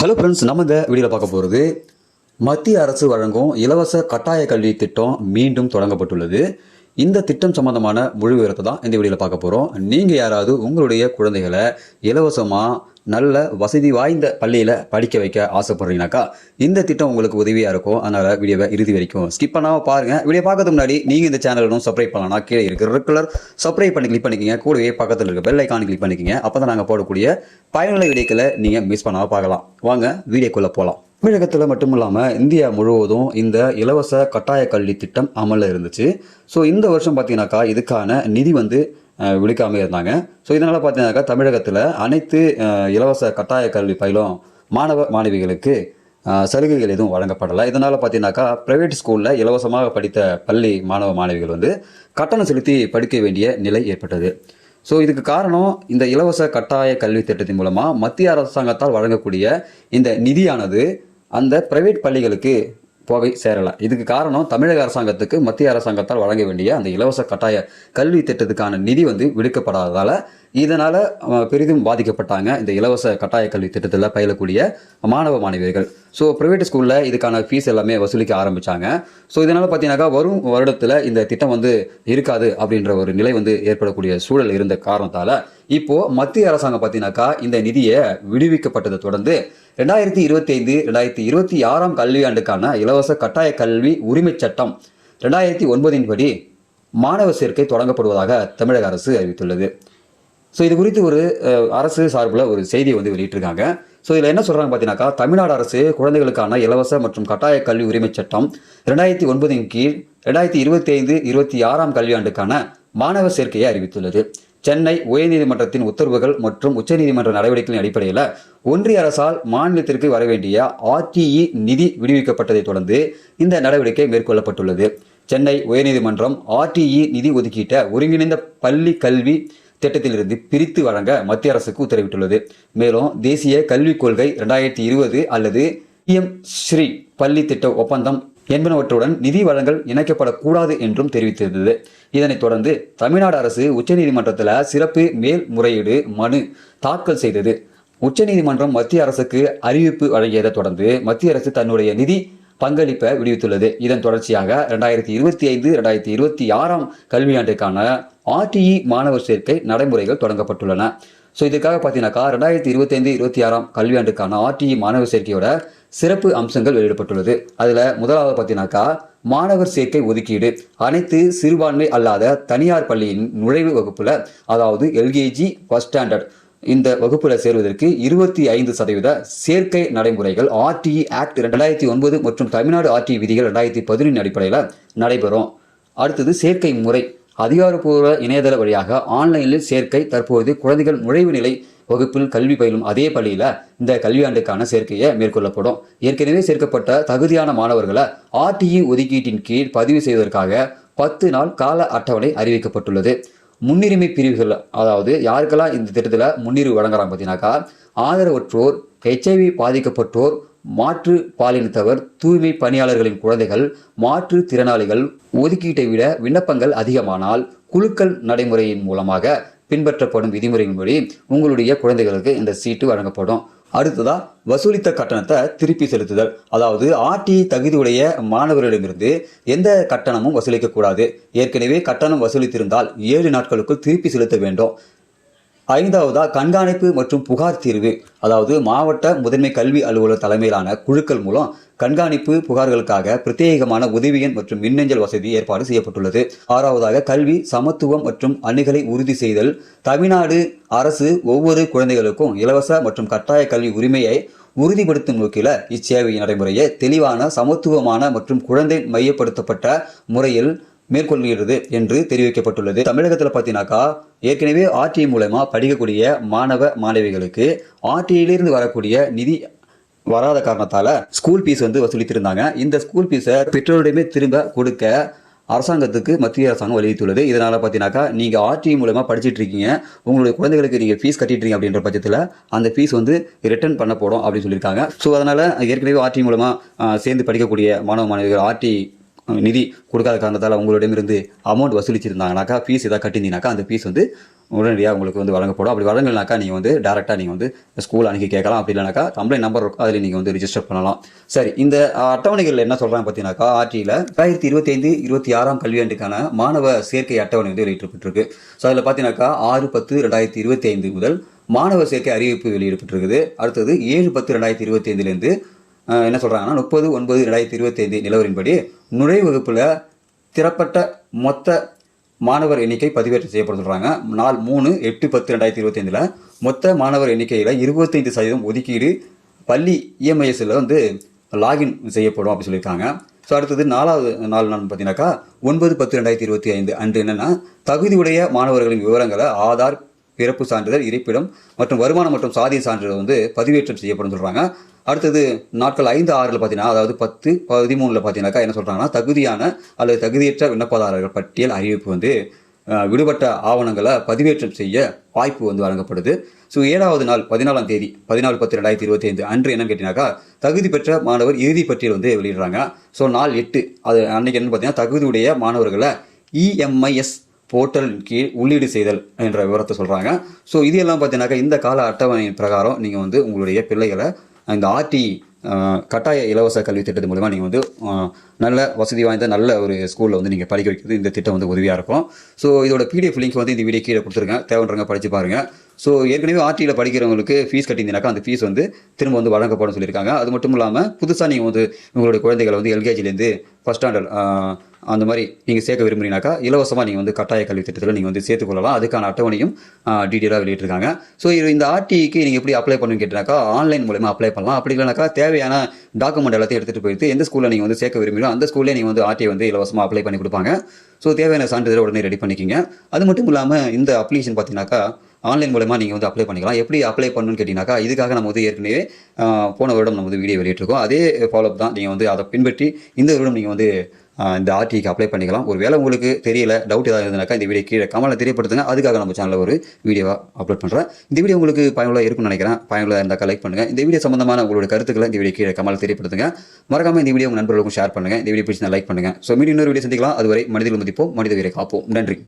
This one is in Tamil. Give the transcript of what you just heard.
ஹலோ ஃப்ரெண்ட்ஸ், நம்ம இந்த வீடியோவில் பார்க்க போகிறது மத்திய அரசு வழங்கும் இலவச கட்டாய கல்வி திட்டம் மீண்டும் தொடங்கப்பட்டுள்ளது. இந்த திட்டம் சம்பந்தமான முழு விவரத்தை தான் இந்த வீடியோவில் பார்க்க போகிறோம். நீங்கள் யாராவது உங்களுடைய குழந்தைகளை இலவசமாக நல்ல வசதி வாய்ந்த பள்ளியில் படிக்க வைக்க ஆசைப்படுறீங்கனாக்கா இந்த திட்டம் உங்களுக்கு உதவியாக இருக்கும். அதனால் வீடியோவை இறுதி வரைக்கும் ஸ்கிப் பண்ணாமல் பாருங்கள். வீடியோ பார்க்கறதுக்கு முன்னாடி நீங்கள் இந்த சேனலும் சப்ஸ்கிரைப் பண்ணலாம்னா கீழே இருக்கிற ரெகுலர் சப்ஸ்கிரைப் பண்ணி கிளிக் பண்ணிக்கங்க. கூடவே பக்கத்தில் இருக்க பெல் ஐக்கான் கிளிக் பண்ணிக்கங்க. அப்போ தான் நாங்கள் போடக்கூடிய பயனுள்ள வீடியோக்களை நீங்கள் மிஸ் பண்ணாமல் பார்க்கலாம். வாங்க வீடியோக்குள்ளே போகலாம். தமிழகத்தில் மட்டும் இல்லாமல் இந்தியா முழுவதும் இந்த இலவச கட்டாய கல்வி திட்டம் அமலில் இருந்துச்சு. ஸோ இந்த வருஷம் பார்த்தீங்கன்னாக்கா இதுக்கான நிதி விடுக்காமல் இருந்தாங்க. ஸோ இதனால் பார்த்தீங்கன்னாக்கா தமிழகத்தில் அனைத்து இலவச கட்டாய கல்வி பயிலும் மாணவ மாணவிகளுக்கு சலுகைகள் எதுவும் வழங்கப்படலை. இதனால் பார்த்தீங்கன்னாக்கா ப்ரைவேட் ஸ்கூலில் இலவசமாக படித்த பள்ளி மாணவ மாணவிகள் கட்டணம் செலுத்தி படிக்க வேண்டிய நிலை ஏற்பட்டது. ஸோ இதுக்கு காரணம் இந்த இலவச கட்டாய கல்வி திட்டத்தின் மூலமாக மத்திய அரசாங்கத்தால் வழங்கக்கூடிய இந்த நிதியானது அந்த பிரைவேட் பள்ளிகளுக்கு போகை சேரலை. இதுக்கு காரணம் தமிழக அரசாங்கத்துக்கு மத்திய அரசாங்கத்தால் வழங்க வேண்டிய அந்த இலவச கட்டாய கல்வி திட்டத்துக்கான நிதி விடுக்கப்படாததால் இதனால் பெரிதும் பாதிக்கப்பட்டாங்க இந்த இலவச கட்டாய கல்வி திட்டத்தில் பயிலக்கூடிய மாணவ மாணவியர்கள். ஸோ ப்ரைவேட் ஸ்கூலில் இதுக்கான ஃபீஸ் எல்லாமே வசூலிக்க ஆரம்பித்தாங்க. ஸோ இதனால் பார்த்தீங்கன்னாக்கா வரும் வருடத்தில் இந்த திட்டம் இருக்காது அப்படின்ற ஒரு நிலை ஏற்படக்கூடிய சூழல் இருந்த காரணத்தால் இப்போது மத்திய அரசாங்கம் பார்த்தீங்கன்னாக்கா இந்த நிதியை விடுவிக்கப்பட்டதை தொடர்ந்து 2025-2026 கல்வியாண்டுக்கான இலவச கட்டாய கல்வி உரிமை சட்டம் 2009 படி மாணவர் சேர்க்கை தொடங்கப்படுவதாக தமிழக அரசு அறிவித்துள்ளது. ஸோ இது குறித்து ஒரு அரசு சார்பில் ஒரு செய்தியை வெளியிட்டிருக்காங்க. ஸோ இதில் என்ன சொல்கிறாங்க பார்த்தீங்கன்னாக்கா தமிழ்நாடு அரசு குழந்தைகளுக்கான இலவச மற்றும் கட்டாய கல்வி உரிமை சட்டம் 2009 கீழ் 2025-26 கல்வியாண்டுக்கான மாணவர் சேர்க்கையை அறிவித்துள்ளது. சென்னை உயர்நீதிமன்றத்தின் உத்தரவுகள் மற்றும் உச்சநீதிமன்ற நடவடிக்கைகளின் அடிப்படையில் ஒன்றிய அரசால் மாநிலத்திற்கு வரவேண்டிய RTE நிதி விடுவிக்கப்பட்டதை தொடர்ந்து இந்த நடவடிக்கை மேற்கொள்ளப்பட்டுள்ளது. சென்னை உயர்நீதிமன்றம் RTE நிதி ஒதுக்கீட்ட ஒருங்கிணைந்த பள்ளி கல்வி திட்டத்திலிருந்து பிரித்து வழங்க மத்திய அரசுக்கு உத்தரவிட்டுள்ளது. மேலும் தேசிய கல்விக் கொள்கை 2020 அல்லது PM ஸ்ரீ பள்ளி திட்ட ஒப்பந்தம் என்பனவற்றுடன் நிதி வழங்கல் இணைக்கப்படக்கூடாது என்றும் தெரிவித்திருந்தது. இதனைத் தொடர்ந்து தமிழ்நாடு அரசு உச்சநீதிமன்றத்தில் சிறப்பு மேல்முறையீடு மனு தாக்கல் செய்தது. உச்சநீதிமன்றம் மத்திய அரசுக்கு அறிவிப்பு வழங்கியதை தொடர்ந்து மத்திய அரசு தன்னுடைய நிதி பங்களிப்பை விடுவித்துள்ளது. இதன் தொடர்ச்சியாக 2025-2026 கல்வியாண்டுக்கான RTE மாணவர் சேர்க்கை நடைமுறைகள் தொடங்கப்பட்டுள்ளன. ஸோ இதுக்காக பார்த்தீங்கன்னாக்கா 2025-26 கல்வியாண்டுக்கான RTE மாணவர் சேர்க்கையோட சிறப்பு அம்சங்கள் வெளியிடப்பட்டுள்ளது. அதில் முதலாவது பார்த்தீங்கன்னாக்கா மாணவர் சேர்க்கை ஒதுக்கீடு அனைத்து சிறுபான்மை அல்லாத தனியார் பள்ளியின் நுழைவு வகுப்பில், அதாவது LKG ஃபர்ஸ்ட் ஸ்டாண்டர்ட் இந்த வகுப்பில் சேர்வதற்கு 25% சேர்க்கை நடைமுறைகள் RTE ஆக்ட் 2009 மற்றும் தமிழ்நாடு RTE விதிகள் 2011 அடிப்படையில் நடைபெறும். அடுத்தது சேர்க்கை முறை அதிகாரப்பூர்வ இணையதள வழியாக ஆன்லைனில் சேர்க்கை. தற்போது குழந்தைகள் நுழைவு நிலை வகுப்பில் கல்வி பயிலும் அதே பள்ளியில் இந்த கல்வியாண்டுக்கான சேர்க்கையை மேற்கொள்ளப்படும். ஏற்கனவே சேர்க்கப்பட்ட தகுதியான மாணவர்களை RTE ஒதுக்கீட்டின் கீழ் பதிவு செய்வதற்காக 10 நாள் கால அட்டவணை அறிவிக்கப்பட்டுள்ளது. முன்னுரிமை பிரிவுகள், அதாவது யாருக்கெல்லாம் இந்த திட்டத்தில் முன்னுரிமை வழங்குறாங்க பார்த்தீங்கன்னாக்கா ஆதரவற்றோர், HIV பாதிக்கப்பட்டோர், மாற்று பாலினத்தவர், தூய்மை பணியாளர்களின் குழந்தைகள், மாற்று திறனாளிகள். ஒதுக்கீட்டை விட விண்ணப்பங்கள் அதிகமானால் குழுக்கள் நடைமுறையின் மூலமாக பின்பற்றப்படும் விதிமுறையின்படி உங்களுடைய குழந்தைகளுக்கு இந்த சீட்டு வழங்கப்படும். அடுத்ததா வசூலித்த கட்டணத்தை திருப்பி செலுத்துதல், அதாவது RTE தகுதியுடைய மாணவர்களிடமிருந்து எந்த கட்டணமும் வசூலிக்கக்கூடாது. ஏற்கனவே கட்டணம் வசூலித்திருந்தால் 7 நாட்களுக்குள் திருப்பி செலுத்த வேண்டும். ஐந்தாவதா கண்காணிப்பு மற்றும் புகார் தீர்வு, அதாவது மாவட்ட முதன்மை கல்வி அலுவலர் தலைமையிலான குழுக்கள் மூலம் கண்காணிப்பு புகார்களுக்காக பிரத்யேகமான உதவி எண் மற்றும் மின்னஞ்சல் வசதி ஏற்பாடு செய்யப்பட்டுள்ளது. ஆறாவதாக கல்வி சமத்துவம் மற்றும் அணுகலை உறுதி செய்தல். தமிழ்நாடு அரசு ஒவ்வொரு குழந்தைகளுக்கும் இலவச மற்றும் கட்டாய கல்வி உரிமையை உறுதிப்படுத்தும் நோக்கில இச்சேவை நடைமுறையை தெளிவான, சமத்துவமான மற்றும் குழந்தை மையப்படுத்தப்பட்ட முறையில் மேற்கொள்கிறது என்று தெரிவிக்கப்பட்டுள்ளது. தமிழகத்தில் பார்த்தீங்கன்னாக்கா ஏற்கனவே RTE மூலமா படிக்கக்கூடிய மாணவ மாணவிகளுக்கு RTEயிலிருந்து வரக்கூடிய நிதி வராத காரணத்தால் ஸ்கூல் ஃபீஸ் வசூலித்திருந்தாங்க. இந்த ஸ்கூல் ஃபீஸை பெற்றோரிடமே திரும்ப கொடுக்க அரசாங்கத்துக்கு மத்திய அரசாங்கம் வலியுறுத்தியுள்ளது. இதனால் பார்த்தீங்கன்னாக்கா நீங்கள் RTE மூலமாக படிச்சுட்டு இருக்கீங்க, உங்களுடைய குழந்தைகளுக்கு நீங்கள் ஃபீஸ் கட்டிட்டுருக்கீங்க அப்படின்ற பட்சத்தில் அந்த ஃபீஸ் ரிட்டர்ன் பண்ணப்படும் அப்படின்னு சொல்லியிருக்காங்க. ஸோ அதனால் ஏற்கனவே RTE மூலமாக சேர்ந்து படிக்கக்கூடிய மாணவ மாணவிகள் RTE நிதி கொடுக்காத காரணத்தால் உங்களிடமிருந்து அமௌண்ட் வசூலிச்சிருந்தாங்கனாக்கா, ஃபீஸ் ஏதாவது கட்டியிருந்தீங்கனாக்கா அந்த ஃபீஸ் உடனடியாக உங்களுக்கு வந்து வழங்கப்படும். அப்படி வழங்கலைனாக்கா நீங்கள் வந்து டேரெக்டாக நீங்கள் வந்து ஸ்கூல் அணுகி கேட்கலாம். அப்படி இல்லைனாக்கா கம்ப்ளைண்ட் நம்பர் இருக்கும், அதில் நீங்கள் வந்து ரிஜிஸ்டர் பண்ணலாம். சரி, இந்த அட்டவணைகள் என்ன சொல்கிறாங்க பார்த்தீங்கன்னாக்கா, ஆர்டியில் 2025-26 கல்வியாண்டுக்கான மாணவ சேர்க்கை அட்டவணை வந்து வெளியிடப்பட்டிருக்கு. ஸோ அதில் பார்த்தீங்கன்னாக்கா 6/10/2025 முதல் மாணவர் சேர்க்கை அறிவிப்பு வெளியிடப்பட்டிருக்குது. அடுத்தது 7/10/2025 என்ன சொல்கிறாங்கன்னா 30/9/2025 நிலவரின்படி நுழைவு வகுப்பில் திறப்பட்ட மொத்த மாணவர் எண்ணிக்கை பதிவேற்றம் செய்யப்பட சொல்கிறாங்க. நாள் 3/8/10/2025 மொத்த மாணவர் எண்ணிக்கையில் 25% ஒதுக்கீடு பள்ளி இஎம்ஐஎஸ்ல வந்து லாகின் செய்யப்படும் அப்படி சொல்லியிருக்காங்க. ஸோ அடுத்தது 4வது நாள் பார்த்தீங்கன்னாக்கா 9/10/2025 அன்று என்னென்னா தகுதியுடைய மாணவர்களின் விவரங்களை ஆதார், பிறப்பு சான்றிதழ், இருப்பிடம் மற்றும் வருமானம் மற்றும் சாதிய சான்றிதழ் வந்து பதிவேற்றம் செய்யப்படும் சொல்கிறாங்க. அடுத்தது நாட்கள் 5, 6 பார்த்தீங்கன்னா, அதாவது 10, 13 பார்த்தீங்கன்னாக்கா என்ன சொல்கிறாங்கன்னா தகுதியான அல்லது தகுதியற்ற விண்ணப்பதாரர்கள் பட்டியல் அறிவிப்பு வந்து விடுபட்ட ஆவணங்களை பதிவேற்றம் செய்ய வாய்ப்பு வந்து வழங்கப்படுது. ஸோ 7வது நாள் 14ஆம் தேதி 14/10/2025 அன்று என்னன்னு கேட்டீங்கன்னாக்கா தகுதி பெற்ற மாணவர் இறுதி பட்டியல் வந்து வெளியிடுறாங்க. ஸோ நாள் 8 அது அன்னைக்கு என்னன்னு பார்த்தீங்கன்னா தகுதியுடைய மாணவர்களை இஎம்ஐஎஸ் போர்ட்டல் கீழ் உள்ளீடு செய்தல் என்ற விவரத்தை சொல்கிறாங்க. ஸோ இது எல்லாம் பார்த்தீங்கன்னாக்கா இந்த கால அட்டவணையின் பிரகாரம் நீங்கள் வந்து உங்களுடைய பிள்ளைகளை இந்த ஆர்டி கட்டாய இலவச கல்வி திட்டத்தின் மூலமாக நீங்கள் வந்து நல்ல வசதி வாய்ந்த நல்ல ஒரு ஸ்கூலில் வந்து நீங்கள் படிக்க வைக்கிறது இந்த திட்டம் வந்து உதவியாக இருக்கும். ஸோ இதோட பிடிஎஃப் லிங்க் வந்து இந்த வீடியோ கீழே கொடுத்துருக்கேன், தேவைன்றவங்க படித்து பாருங்கள். ஸோ ஏற்கனவே ஆர்டியில் படிக்கிறவங்களுக்கு ஃபீஸ் கட்டியிருந்தீங்கன்னாக்கா அந்த ஃபீஸ் வந்து திரும்ப வந்து வழங்கப்படும் சொல்லியிருக்காங்க. அது மட்டும் இல்லாமல் புதுசாக நீங்கள் வந்து உங்களுடைய குழந்தைகளை வந்து எல்கேஜிலேருந்து ஃபஸ்ட் ஸ்டாண்டர்ட் அந்த மாதிரி நீங்கள் சேர்க்க விரும்புறீங்கனாக்கா இலவசமாக நீங்கள் வந்து கட்டாய கல்வி திட்டத்தில் நீங்கள் வந்து சேர்த்துக்கொள்ளலாம். அதுக்கான அட்டவணையும் டீட்டெயிலாக வெளியிட்டிருக்காங்க. ஸோ இந்த ஆர்டிக்கு நீங்கள் எப்படி அப்ளை பண்ணுன்னு கேட்டீங்கன்னாக்கா ஆன்லைன் மூலமா அப்ளை பண்ணலாம். அப்படி இல்லைனாக்கா தேவையான டாக்குமெண்ட் எல்லாத்தையும் எடுத்துகிட்டு போயிட்டு எந்த ஸ்கூலில் நீங்கள் வந்து சேர்க்க விரும்புகிறோம் அந்த ஸ்கூல்லே நீங்கள் வந்து ஆர்டியை வந்து இலவசமாக அப்ளை பண்ணி கொடுப்பாங்க. ஸோ தேவையான சான்றிதழ் உடனே ரெடி பண்ணிக்கிங்க. அது மட்டும் இல்லாமல் இந்த அப்ளிகேஷன் பார்த்தீங்கன்னாக்கா ஆன்லைன் மூலமாக நீங்கள் வந்து அப்ளை பண்ணிக்கலாம். எப்படி அப்ளை பண்ணணும்னு கேட்டிங்கனாக்கா இதுக்காக நம்ம வந்து ஏற்கனவே போன வருடம் நம்ம வந்து வீடியோ வெளியிட்டிருக்கோம். அதே ஃபாலோஅப் தான். நீங்கள் வந்து அதை பின்பற்றி இந்த வருடம் நீங்கள் வந்து இந்த ஆர்டிக்கு அப்ளை பண்ணிக்கலாம். ஒரு வேளை உங்களுக்கு தெரியல, டவுட் ஏதாவது இருந்ததுனாக்கா இந்த வீடியோ கீழே கமெண்ட்ல தெரியப்படுத்துங்க. அதுக்காக நம்ம சேனலில் ஒரு வீடியோவாக அப்லோட் பண்ணுறேன். இந்த வீடியோ உங்களுக்கு பயனுள்ள இருக்குன்னு நினைக்கிறேன். பயனுள்ள இருந்தால் லைக் பண்ணுங்கள். இந்த வீடியோ சம்பந்தமான உங்களோட கருத்துக்களை இந்த வீடியோ கீழே கமெண்ட்ல தெரியப்படுத்துங்க. மறக்காம இந்த வீடியோ உங்கள் நண்பர்களுக்கும் ஷேர் பண்ணுங்கள். இந்த வீடியோ பிடிச்சி லைக் பண்ணுங்கள். ஸோ மீண்டும் இன்னொரு வீடியோ சந்திக்கலாம். அதுவரை மனிதர்கள் மதிப்போம், மனித உயிரை காப்போம். நன்றி.